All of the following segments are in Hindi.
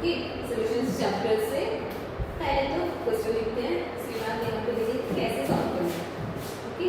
ओके, सॉल्यूशंस चैप्टर से पहले तो क्वेश्चन लिखते हैं, उसके बाद यहाँ पे देखिए कैसे सॉल्व करना है। ओके,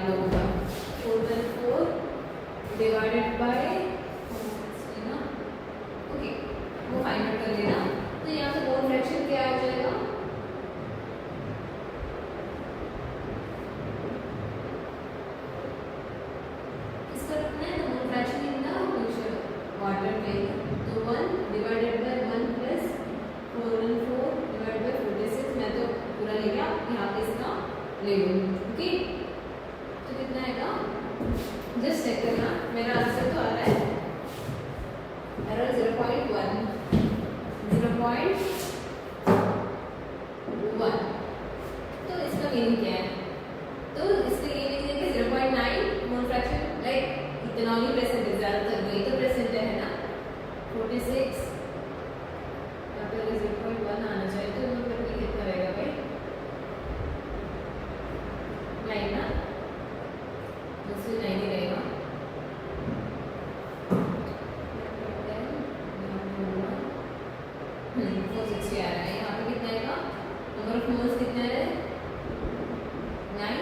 वाला होगा 414 डिवाइडेड बाय ना, ओके वो फाइंड आउट कर लेना। तो यहाँ पे मोल फ्रैक्शन क्या आ जाएगा, इसका रखना है mole fraction in the mixture water में, तो 1 divided by 1 plus 414 divided by 46, मैं तो पूरा ले गया, यहाँ पे इसका ले लूँ, ओके। तो कितना आएगा, जस्ट चेक करना, मेरा आंसर तो आ रहा है एरर 0.1 तो इसका मीनिंग क्या है, तो इसका ये मीनिंग है कि 0.9 मोल फ्रैक्शन लाइक इथेनॉल ही प्रेजेंट है, ज़्यादातर वही तो प्रेजेंट है ना। 46 यहाँ पे 0.1 आना चाहिए, तो मतलब ये कितना रहेगा भाई, 9 ना, दूसरी 9 ही रहेगा। फोर 60 आ रहा है, यहाँ पे कितना आएगा, नंबर ऑफ मोल्स कितना है 9,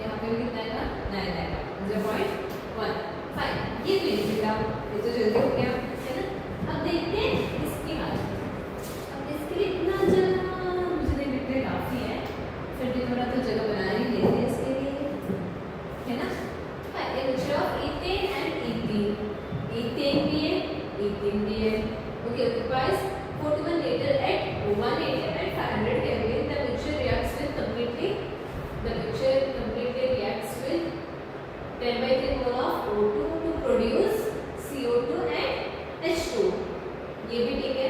यहाँ पे भी कितना आएगा 9 आएगा, 0.1 फाइन। ये तो इजी था, ये तो जल्दी हो गया है ना। अब देखते हैं इसकी हालत, अब इसके लिए इतना जगह मुझे नहीं दिखते काफ़ी है, फिर भी थोड़ा तो जगह बना ही लेते हैं इसके लिए, है ना। Fine, mixture of ethane and ethene, ethane भी है ईथीन भी है, okay, occupies 41 liter at 180 and 500 Kelvin. The mixture reacts with 10/3 mole of O2 to produce CO2 and H2. ये भी ठीक है।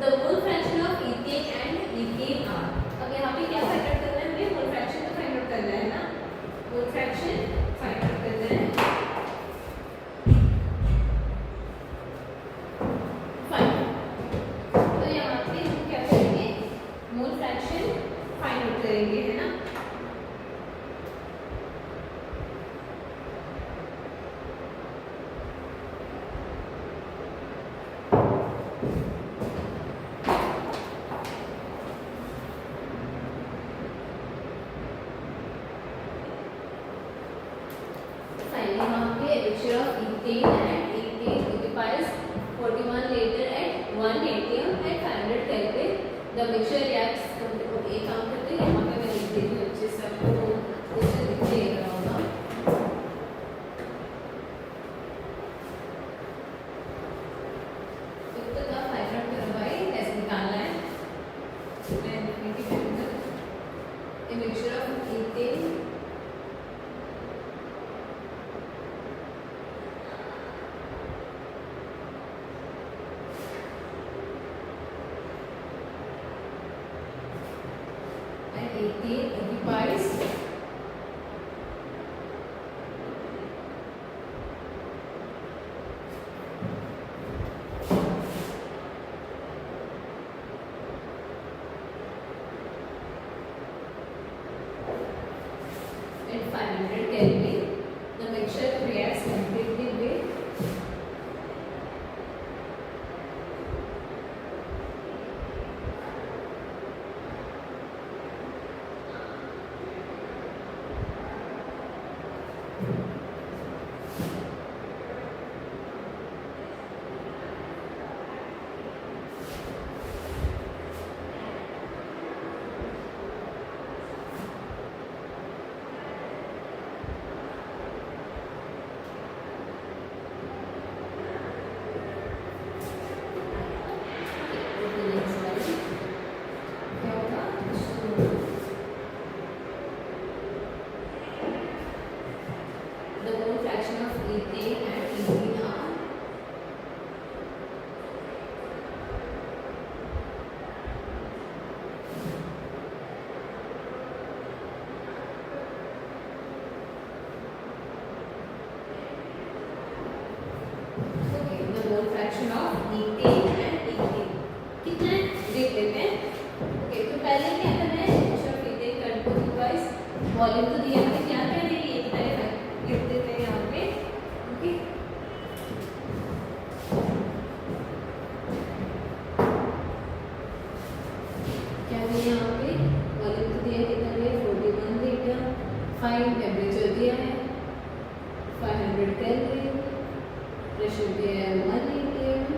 The mole fraction of ethane and ethane are, अब यहाँ पे क्या फाइंड आउट करना है, हमें मोल फ्रैक्शन तो फाइंड आउट करना है ना, मोल फ्रैक्शन फाइंड आउट करना है। करेंगे, है ना। फाइनली यहाँ पे mixture of ethane and ethane occupies 41 liter at 180 and 500 Kelvin. The mixture reacts, एक काम करते हैं, यहाँ पे मैं लिख देती हूँ अच्छे से, आपको उससे दिख रहा होगा। तो का फाइंड आउट करना भाई, कैसे निकालना है, मैं a mixture of ethane ethane occupies 500 Kelvin. The mixture reacts completely with fraction of ethane and ethane. कितना है देख लेते हैं। ओके तो पहले क्या करना है, short ethane control wise volume तो दिया है, क्या क्या देंगे ये पहले लिख देते हैं यहाँ पे। ओके क्या है यहाँ पे वॉल्यूम तो दिया कितना है 41 लीटर 500 फाइन टेम्परेचर दिया है 500 केल्विन, प्रेशर दिया है 1 atm,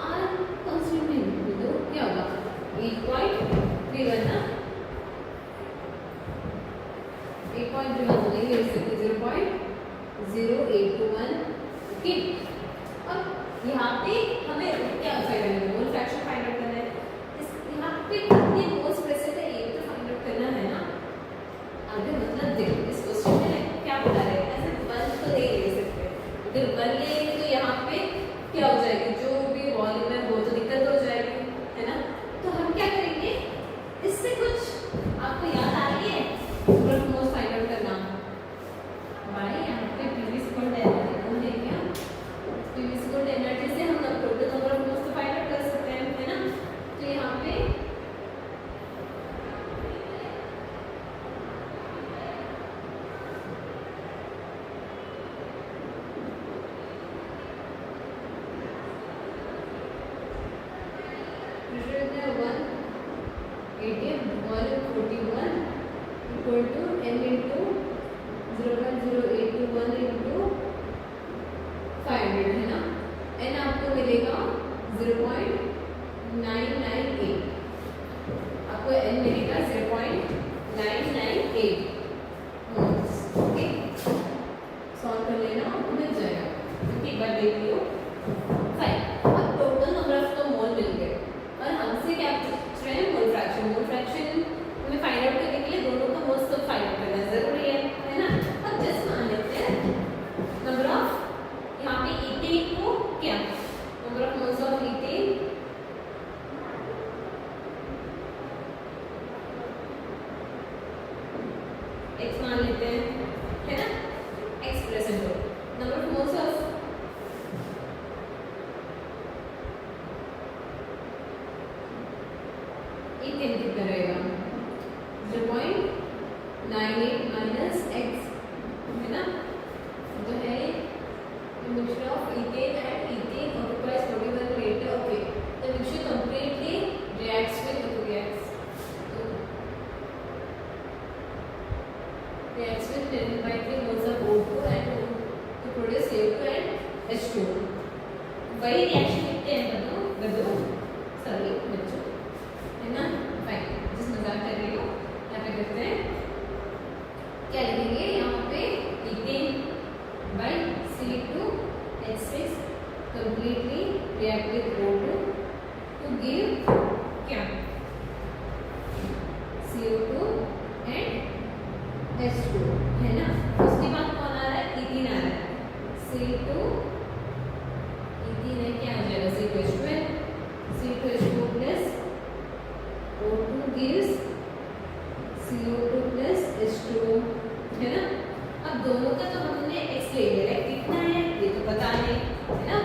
आर कांस्टेंट में तो क्या होगा 8.31 ना 8.31 बोलेंगे इसे 0.0821 ओके। अब यहाँ पे हमें क्या फाइंड करना है मोल फ्रैक्शन फाइंड आउट करना है। इस यहाँ पे कितने मोल्स प्रेजेंट है ये तो फाइंड आउट करना है ना। आगे मतलब देखो इस क्वेश्चन में क्या बता रहे हैं ऐसे 1 तो नहीं ले सकते, अगर 1 लेंगे तो यहाँ पे क्या हो जाएगी जो भी वॉल्यूम है वो तो दिक्कत हो जाएगी है ना। तो हम क्या करेंगे इससे कुछ आपको याद आ रही है मोल्स फाइंड आउट करना भाई। यहाँ पे पीवी स्क्वायर एनर्जी हम देंगे पीवी स्क्वायर एनर्जी से हम टोटल नंबर ऑफ मोल्स को फाइंड आउट कर सकते हैं है ना। तो यहाँ पे equal to m into 0.0821 into 500 है ना। n आपको मिलेगा 0.998 आपको n मिलेगा 0.998 मोल्स ओके। सॉल्व कर लेना आपको मिल जाएगा क्योंकि एक बार देख लियो फाइन। अब टोटल नंबर ऑफ तो मोल मिल गए और हमसे क्या पूछ रहे हैं मोल फ्रैक्शन। मोल फ्रैक्शन हमें फाइंड आउट करने के लिए दोनों का मोल्स तो फाइंड आउट करना जरूरी है ना। अब जस्ट मान लेते हैं नंबर ऑफ यहाँ पे इथेन को क्या number of moles of ethane x मान लेते हैं है ना। x प्रेजेंट हो number of moles of ethane कितना रहेगा 0.98 माइनस x है ना। तो है mixture of ethane and ethane occupies 41 later okay. The mixture completely reacts with reacts with 10/3 moles of O2 and to produce CO2 and H2। वही रिएक्शन लिखते हैं बदो सॉरी बच्चों है ना फाइन जिस मजाक कर रही हो यहाँ पे करते हैं क्या लिखेंगे यहाँ पे ethane by C2H6 completely react with O2 to give क्या CO2 and H2 है ना। उसके बाद कौन आ रहा है इथेन आ रहा है C2 इथेन है क्या हो जाएगा C2H2 plus O2 gives CO2 plus H2 है ना। अब दोनों का तो हमने x ले लिया है कितना है ये तो पता नहीं है ना।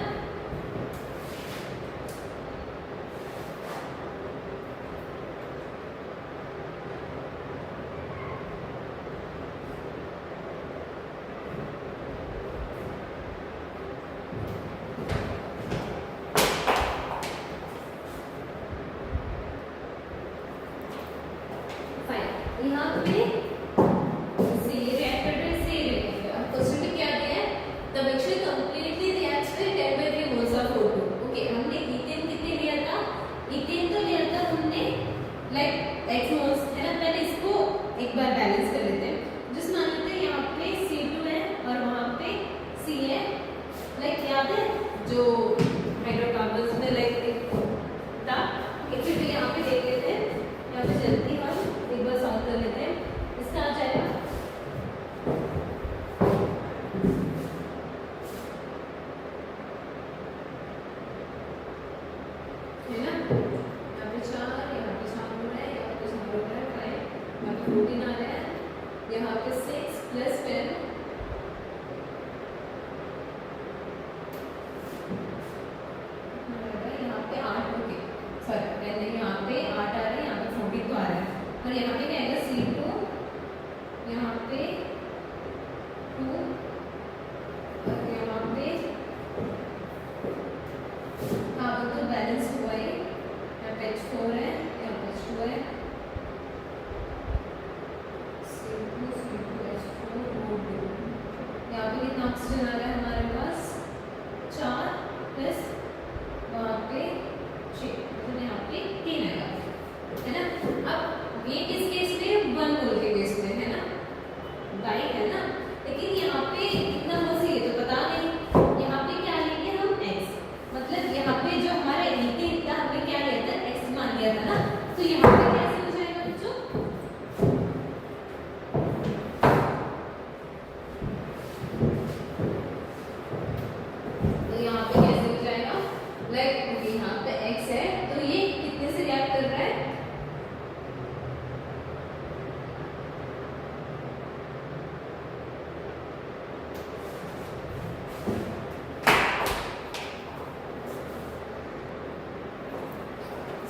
यहाँ पे सी रिएक्ट कर रहे सी रिएक्ट। अब क्वेश्चन में क्या दिया है the mixture completely reacts with 10/3 moles of O2 okay. हमने इथेन कितने लिया था इथेन तो लिया था हमने लाइक x मोल्स है ना। पहले इसको एक बार बैलेंस कर लेते हैं जिस मान लेते हैं यहाँ पे C2 है और वहाँ पे C है लाइक याद है जो हाइड्रोकार्बन्स में लाइक था एक चीज यहाँ पे देख लेते हैं यहाँ पे जल्दी हम एक बार सॉल्व कर लेते हैं। इसका आ जाएगा है ना। यहाँ पे 4 हो रहा है यहाँ पे 4 हो रहा है 5 यहाँ पे 14 आ रहा है यहाँ पे 6 plus 10 यहाँ पे 8 ओके सॉरी पहले यहाँ पे 8 आ रहा है यहाँ पे 14 तो आ रहा है और यहाँ पे क्या आएगा C2 यहाँ पे 2 और यहाँ पे हाँ वो तो बैलेंस हुआ है यहाँ पे H4 है यहाँ पे H2 है कितना ऑक्सीजन आ रहा है हमारे पास 4 प्लस वहाँ पे 6, तो यहाँ पे 3 आएगा, है ना। अब ये किस केस में, 1 मोल के केस में, है ना, डाई है ना। लेकिन यहाँ पे कितना मोल से ये तो पता नहीं, यहाँ पे क्या लेंगे हम x, मतलब यहाँ पे जो हमारा ईथेन था हमने क्या लिया था, x मान लिया था ना, तो यहाँ पे कैसे हो जाएगा बच्चों, तो यहाँ पे कैसे हो जाएगा, लाइक यहाँ पे x है तो ये कितने से रिएक्ट कर रहा है,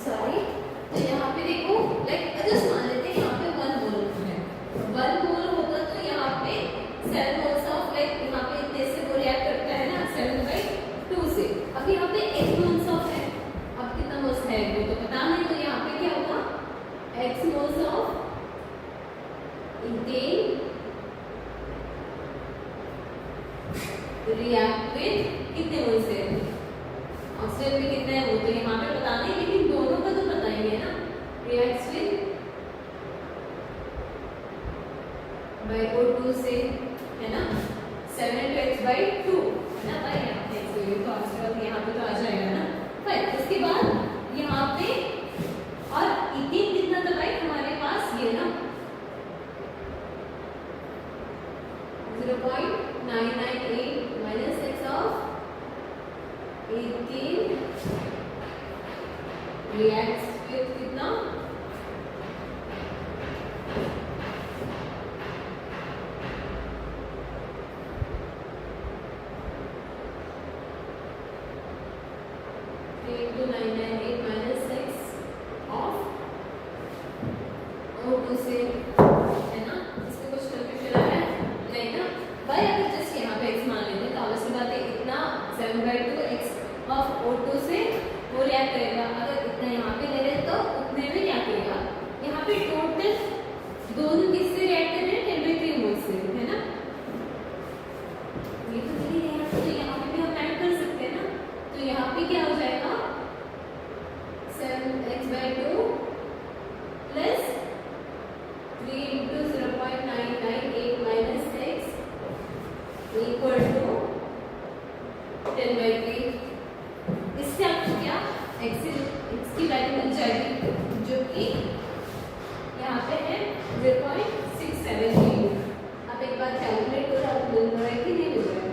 सॉरी, तो यहाँ पे देखो लाइक जस्ट मान लेते हैं यहाँ पे 1 मोल है, 1 मोल होता तो यहाँ पे 7 मोल्स ऑफ, लाइक यहाँ पे इतने से वो रिएक्ट करता है ना 7/2 से। अब यहाँ पे x मोल्स ऑफ है, अब कितना मोल्स है वो तो पता नहीं, तो यहाँ पे क्या होगा, x moles of ethane react with कितने मोल्स है, ऑक्सीजन में कितना है वो तो यहाँ पे पता नहीं, लेकिन दोनों का तो पता ही है ना, रिएक्ट्स विद बाय O2 से, है ना, 7x/2, है ना भाई, यहाँ पे x वैल्यू तो आंसर यहाँ पे तो आ जाएगा ना। फिर उसके बाद यहाँ पे और इथेन कितना था भाई हमारे पास, ये ना 0.998 minus x of 18 reacts with कितना, into 998 minus 6 of O2 से, है ना, इसमें कुछ कंफ्यूजन है नहीं ना भाई, अगर जस्ट यहाँ पे x मान लेते हैं तो ऑब्वियसली बात है इतना 7/2 x ऑफ O2 से वो रिएक्ट करेगा, अगर इतना यहाँ पे ले रहे तो उतने में क्या करेगा, यहाँ पे टोटल दोनों किससे रिएक्ट कर रहे हैं, 10/3 मोल से, है ना, ये तो चलिए यहाँ पे, तो यहाँ पे भी हम ऐड कर सकते हैं ना, तो यहाँ पे क्या हो जाएगा 7x/2 plus 3 into 0.998 minus x equal to 10/3। इससे आपको क्या x की वैल्यू मिल जाएगी जो कि यहाँ पे है 0.673। आप एक बार कैलकुलेट करो, आपको मिल रहा है कि नहीं मिल रहा है।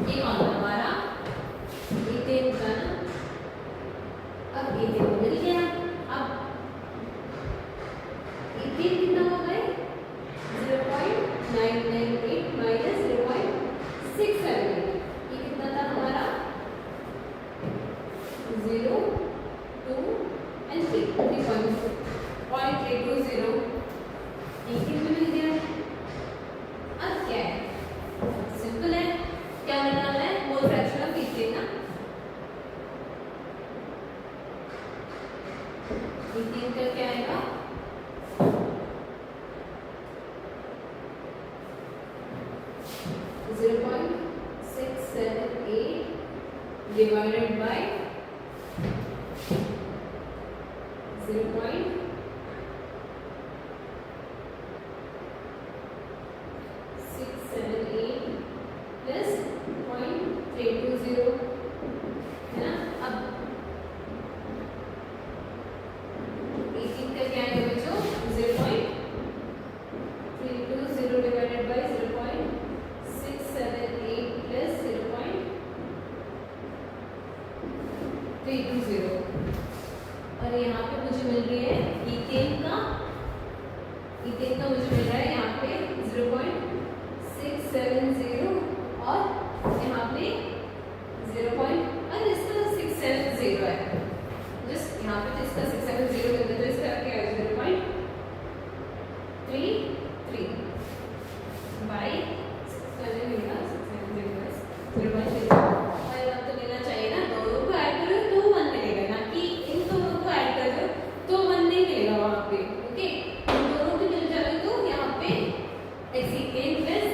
ये कौन था हमारा, इथेन का ना, अब इथेन मिल गया, अब इथेन कितना हो गए 0.998 minus 0.678, ये कितना था हमारा 0, 2 and 3, 3.320, इथेन में मिल गया। अब क्या है, सिंपल है, क्या निकालना है, मोल फ्रैक्शन ऑफ इथेन ना, इथेन का क्या आएगा 0.678 divided by 0.678 plus 0.320, है ना। अब 18 का क्या है बच्चों, 0.320 divided by 0.678 plus 0.320, और यहाँ पे मुझे मिल रही है इथेन का मुझे मिल रहा है यहाँ पे 0.670 और यहाँ पे 0. और इसका 670 है, जस्ट यहाँ पे इसका 670 मिल रहा है, तो इसका क्या है 0.33 बाई 670 मिला 0.3, और यहाँ तो लेना चाहिए ना, दोनों को ऐड करो तो 1 मिलेगा, ना कि इन दोनों को ऐड कर दो तो 1 नहीं मिलेगा वहाँ पे, ओके, इन दोनों को मिल जाए तो यहाँ पे एक्सीटेन प्लस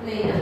नहीं ना।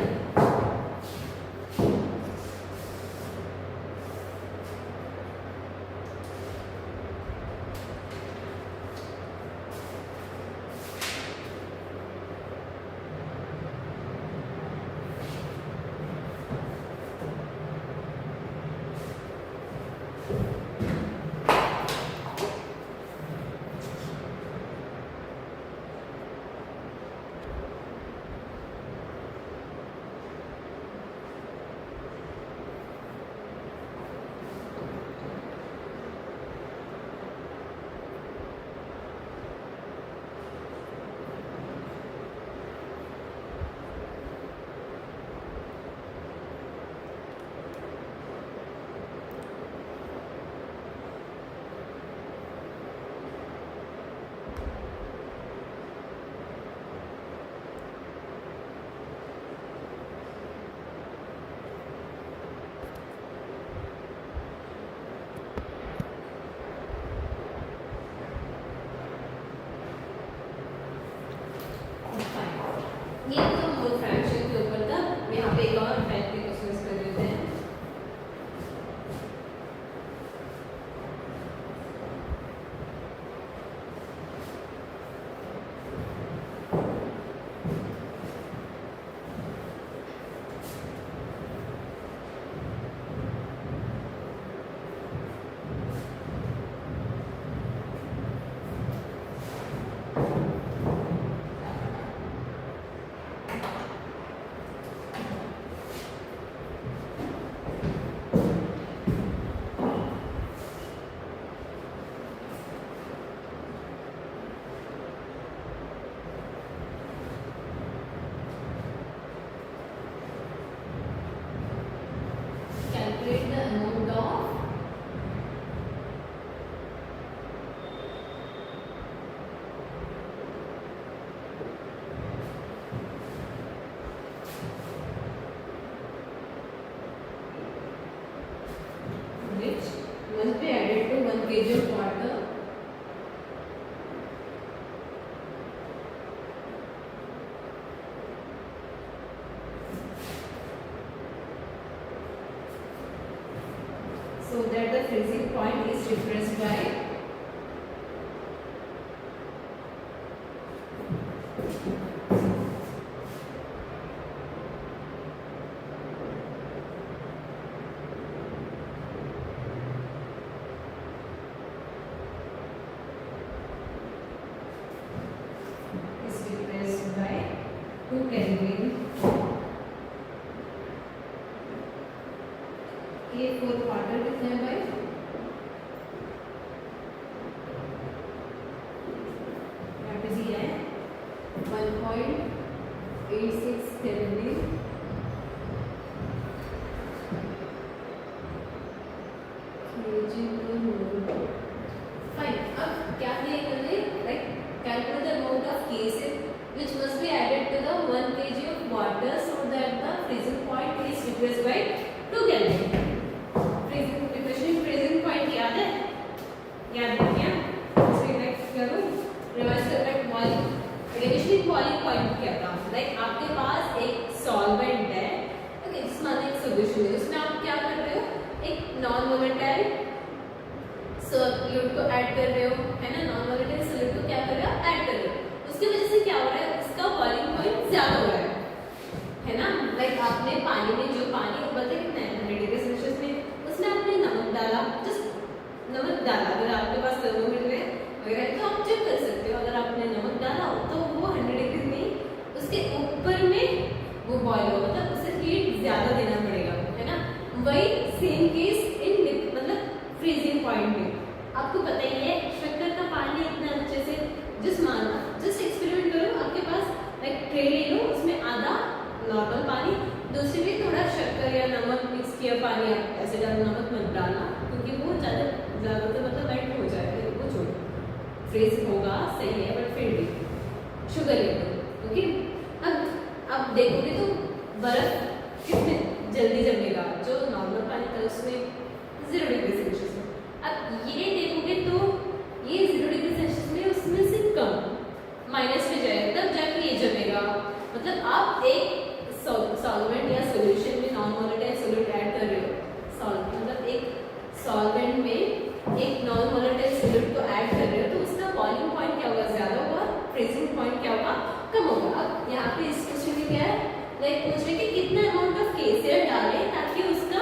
ये तो मोल फ्रैक्शन के ऊपर था। यहाँ पे एक और टाइप के क्वेश्चंस कर देते हैं। Calculate the amount of which must be added to 1 kg of water so that the freezing point is replaced by is replaced by 2 Kelvin. ये 4 वाटर कितना है भाई? That is ये 1.86 Kelvin. Fine. अब क्या किया इन्होंने? Like calculate the amount of cases which must be added to the 1 kg of water so that the freezing point is replaced by 2 Kelvin. Freezing point याद है? याद है क्या? इसको नेक्स्ट करो रिवाइज कर like boiling conditioning boiling point क्या था? लाइक आपके पास एक सॉल्वेंट है, ओके, जिसमें एक सॉल्यूशन है, उसमें आप क्या कर रहे हो? एक नॉन वोलेटाइल सॉल्यूट को ऐड कर रहे हो, है ना? नॉन वोलेटाइल सॉल्यूट को क्या कर रहे हो? ऐड कर रहे हो। उसकी वजह से क्या हो रहा है? उसका बॉइलिंग पॉइंट ज्यादा हो रहा है ना? लाइक आपने पानी में जो पानी उबलता कितना है 100 डिग्री सेल्सियस में, उसमें आपने नमक डाला, जस्ट नमक डाला। अगर आपके पास थर्मोमीटर है वगैरह तो आप चेक कर सकते हो। अगर आपने नमक डाला हो तो वो 100 डिग्री में उसके ऊपर में वो बॉयल होगा, मतलब उसे हीट ज्यादा देना पड़ेगा, है ना? वही सेम केस इन मतलब फ्रीजिंग पॉइंट में आपको पता ही है। शक्कर का पानी इतना अच्छे से जस्ट एक्सपेरिमेंट करो। आपके पास एक ट्रे ले लो, उसमें आधा नॉर्मल पानी, दूसरी में थोड़ा शक्कर या नमक मिक्स किया पानी, ऐसे ज़्यादा नमक मत डालना क्योंकि वो ज़्यादातर मतलब मेल्ट हो जाएगा, वो छोड़ो, फ्रीज होगा सही है बट फिर भी शुगर ले लो, ओके। अब देखोगे तो बर्फ कितने जल्दी जमेगा, जो नॉर्मल पानी था उसमें 0 डिग्री सेल्सियस में। अब ये देखोगे तो ये 0 डिग्री सेल्सियस में उसमें से कम माइनस में जाएगा, तब जाके ये जमेगा। मतलब आप एक सॉल्वेंट या सॉल्यूशन में नॉन वोलेटाइल सॉल्यूट ऐड कर रहे हो, मतलब एक सॉल्वेंट में एक नॉन वोलेटाइल सॉल्यूट को ऐड कर रहे हो, तो उसका बॉइलिंग पॉइंट क्या होगा, ज्यादा होगा, फ्रीजिंग पॉइंट क्या होगा, कम होगा। अब यहाँ पे इस क्वेश्चन में क्या है, लाइक पूछ रहे कि कितना अमाउंट ऑफ केसीएल डालें ताकि उसका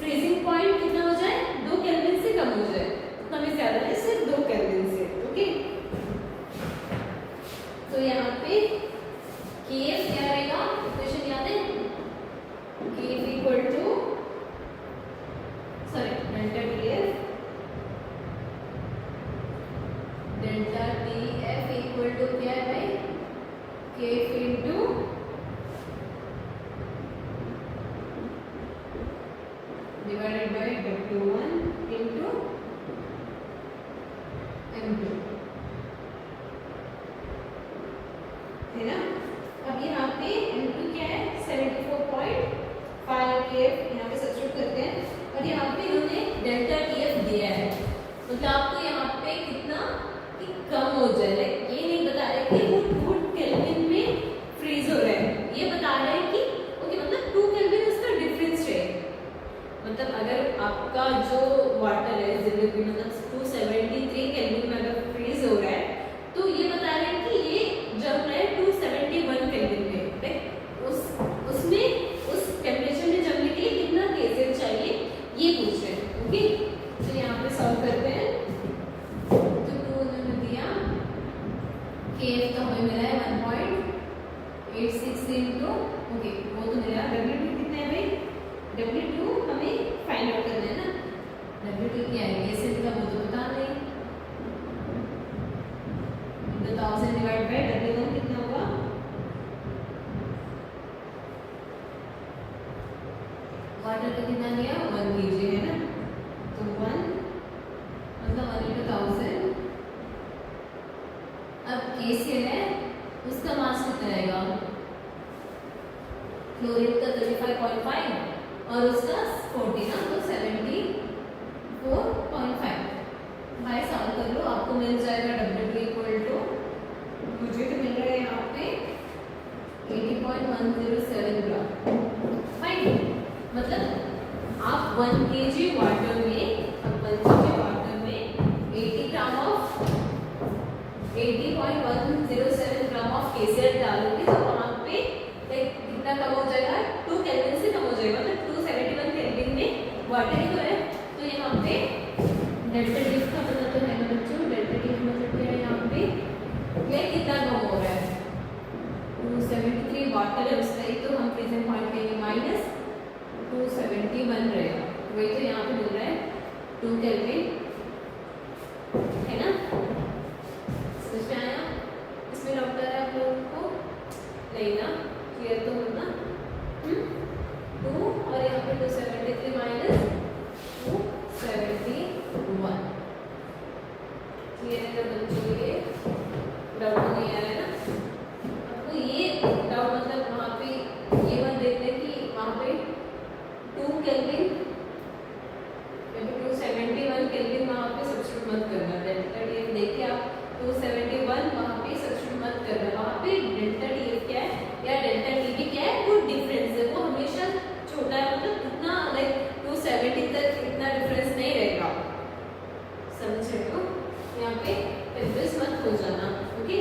फ्रीजिंग पॉइंट कितना हो जाए, 2 केल्विन से कम हो जाए, तो हमें ज्यादा है सिर्फ 2 केल्विन से। ओके, तो यहाँ पे केएफ क्या रहेगा, इक्वेशन याद है, K F equal to delta T F equal to क्या है भाई, K F into divided by W1 into M2, है ना। अब यहाँ पे M2 क्या है, 74.5 केएफ यहाँ पे सब्स्टिट्यूट करते हैं, और यहाँ पे इन्होंने डेल्टा टीएफ दिया है, मतलब आपको यहाँ पे कितना कि कम हो जाए, लाइक ये नहीं बता रहे कि वो 2 केल्विन में फ्रीज हो रहा है, ये बता रहे हैं कि ओके मतलब 2 केल्विन उसका डिफरेंस है, मतलब अगर आपका जो वाटर है मतलब 273 केल्विन में अगर फ्रीज हो रहा है, तो ये बता रहे हैं कि ये जम रहा है 271 केल्विन में, लाइक उसमें उस टेम्परेचर में जमने के लिए कितना केसीएल चाहिए, ये पूछ रहे हैं। ओके, तो यहाँ पे सॉल्व करते हैं, तो 2 उन्होंने दिया, केएफ तो हमें मिला है 1.86 इनटू, ओके वो तो मिला, W2 कितना है भाई, W2 हमें फाइंड आउट करना है ना, W2 क्या है, ये सिर्फ का वो तो बता नहीं, 1000 डिवाइड बाय W1 कितना होगा, वाटर का कितना लिया 1 kg है ना, तो 1 मतलब 1 into 1000, अब केसीएल है उसका मास कितना रहेगा, क्लोरीन का 35.5 और उसका 40 ना, तो 74.5, भाई सॉल्व कर लो, आपको मिल जाएगा W2 इक्वल टू, मुझे तो मिल रहा है यहाँ पे 80.107 ग्राम, फाइन, मतलब आप 1 kg वाटर में, अब 1 kg वाटर में 80 gram of 80.107 gram of KCL डालोगे, तो वहाँ पे कितना कम हो जाएगा, 2 केल्विन से कम हो जाएगा, मतलब 271 केल्विन में वाटर ही तो है, तो यहाँ पे डेल्टा टी का पता तो है ना बच्चों, डेल्टा टी मतलब क्या है, यहाँ पे ये कितना कम हो रहा है, 273 वाटर है उसका ही, तो हम फ्रीजिंग पॉइंट कहेंगे माइनस 271 रहेगा, वही तो यहाँ पे मिल रहा है 2 केल्विन, है ना, समझ में आया, इसमें डाउट है आप लोगों को, नहीं ना, क्लियर तो होना, 2 और यहाँ पे 273 माइनस 271, क्लियर है ना बच्चों, ये डाउट नहीं आ रहा है ना आपको, ये डाउट मतलब वहाँ पे ये मत देखते कि वहाँ पे 2 केल्विन 271 केल्विन वहाँ पे सब्स्टिट्यूट मत करना, डेल्टा टीएफ देखिए आप 271 वहाँ पे सब्स्टिट्यूट मत करना, वहाँ पे डेल्टा टीएफ क्या है या डेल्टा टीबी क्या है, वो डिफरेंस है, वो हमेशा छोटा है, मतलब इतना लाइक 270 तक इतना डिफरेंस नहीं रहेगा, समझ रहे हो, यहाँ पे कंफ्यूज मत हो जाना। Okay,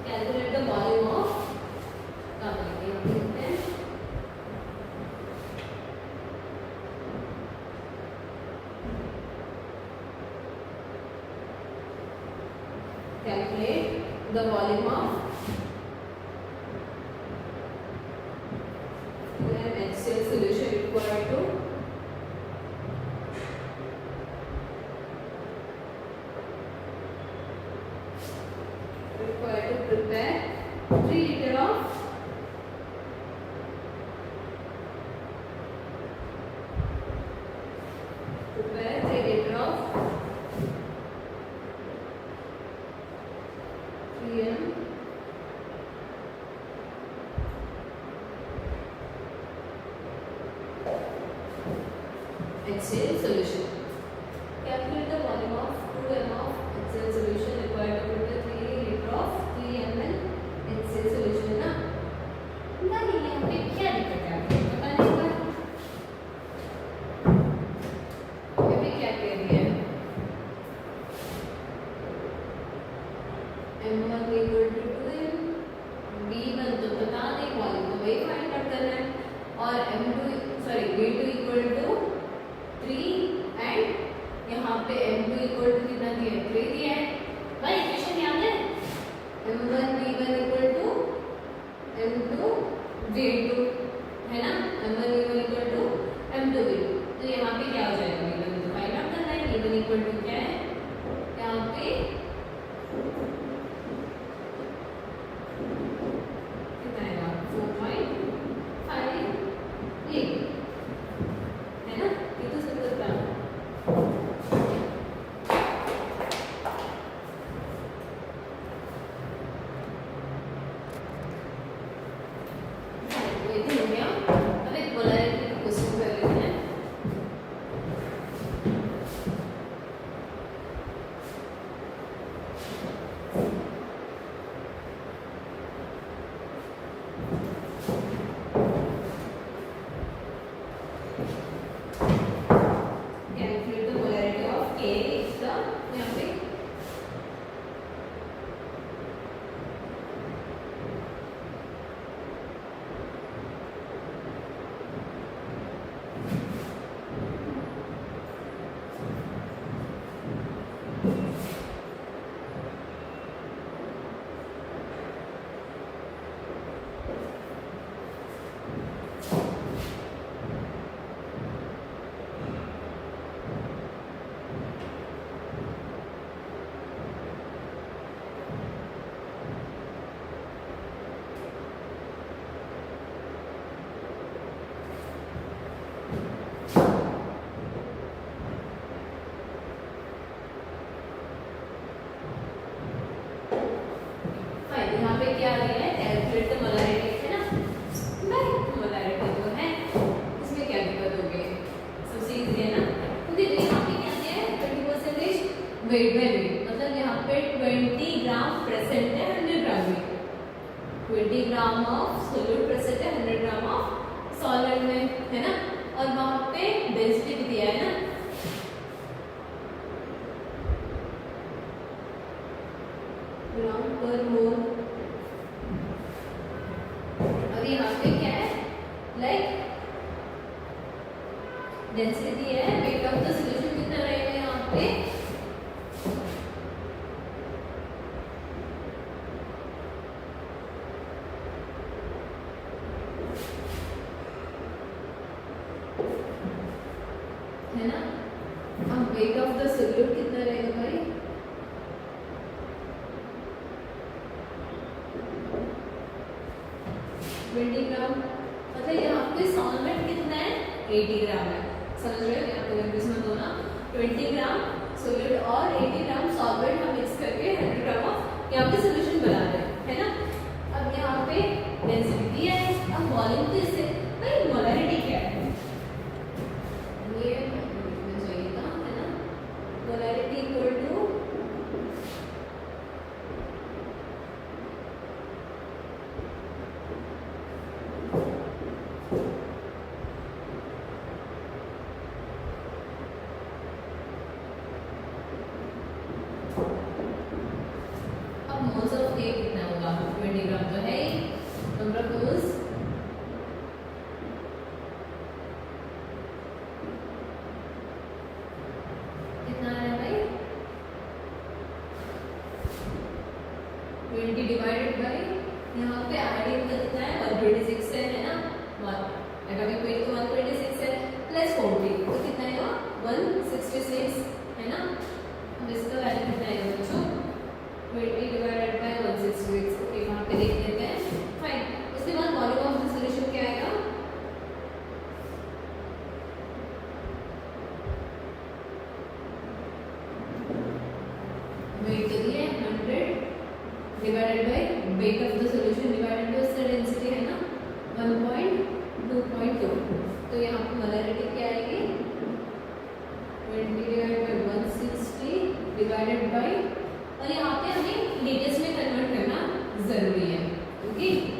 calculate the volume of calculate the volume of HCl solution required to prepare 3 liter of prepare 3 of 3m HCl solution. Calculate the volume of 2m of HCl solution required to prepare 3 liter of 3 ml HCl solution ना नहीं यहाँ पे क्या दिक्कत है आपको पता नहीं होगा ये भी क्या कह दिया है m1 equal to 2m v1 तो पता नहीं वॉल्यूम तो वही फाइंड आउट करना है और v2 equal to 3 एंड यहाँ पे m2 equal to कितना दिया है 3 दिया है भाई इक्वेशन याद है m1 v1 equal to m2 v2 है ना m1 v1 equal to m2 v2 तो यहाँ पे क्या हो जाएगा v1 तो फाइंड आउट करना है v1 equal to क्या है यहाँ पे कितना आएगा 4.5 लीटर है ना ये तो सब पता ये तो हो गया अब एक पोलैरिटी का क्वेश्चन कर लेते हैं calculate the polarity of K is the यहाँ पे यहाँ पे क्या दिया है कैलकुलेट द मोलैरिटी है ना भाई मोलैरिटी तो है इसमें क्या दिक्कत हो गई सबसे इजी है ना क्योंकि यहाँ पे क्या दिया है 20% वेट बाय वेट मतलब यहाँ पे 20 ग्राम प्रेजेंट है 100 ग्राम में 20 ग्राम ऑफ सोल्यूट प्रेजेंट है 100 ग्राम ऑफ सॉलिड में है ना और वहाँ पे डेंसिटी भी दिया है ना ग्राम पर मोल और यहाँ पे क्या है लाइक डेंसिटी है वेट ऑफ द सॉल्यूशन कितना रहेगा यहाँ पे है ना अब वेट ऑफ द सॉल्यूट कितना रहेगा भाई 20 ग्राम मतलब यहाँ पे सॉल्वेंट कितना है 80 ग्राम है समझ रहे हो यहाँ पे इसमें दो ना 20 ग्राम सॉलिड और 80 ग्राम सॉल्वेंट हम मिक्स करके 100 ग्राम ऑफ यहाँ पे सॉल्यूशन बना रहे हैं है ना अब यहाँ पे डेंसिटी दिया है अब वॉल्यूम तो इससे भाई मोलैरिटी क्या है ये चाहिए था है ना molarity equal two moles of K कितना होगा 20 ग्राम तो है ही नंबर ऑफ मोल्स कितना है भाई 20 डिवाइडेड बाय यहाँ पे आयोडीन का कितना है 126 है ना 1 एटॉमिक वेट तो 126 है प्लस 40 तो कितना आएगा 166 है ना अब इसका वैल्यू कितना आएगा बच्चों 20 divided by 166 ओके वहाँ पे देख लेते हैं फाइन उसके बाद वॉल्यूम ऑफ द सॉल्यूशन क्या आएगा 20 डिवाइड बाई 160 डिवाइडेड बाई, और यहाँ पे हमें लेटेस्ट में कन्वर्ट करना जरूरी है, ओके।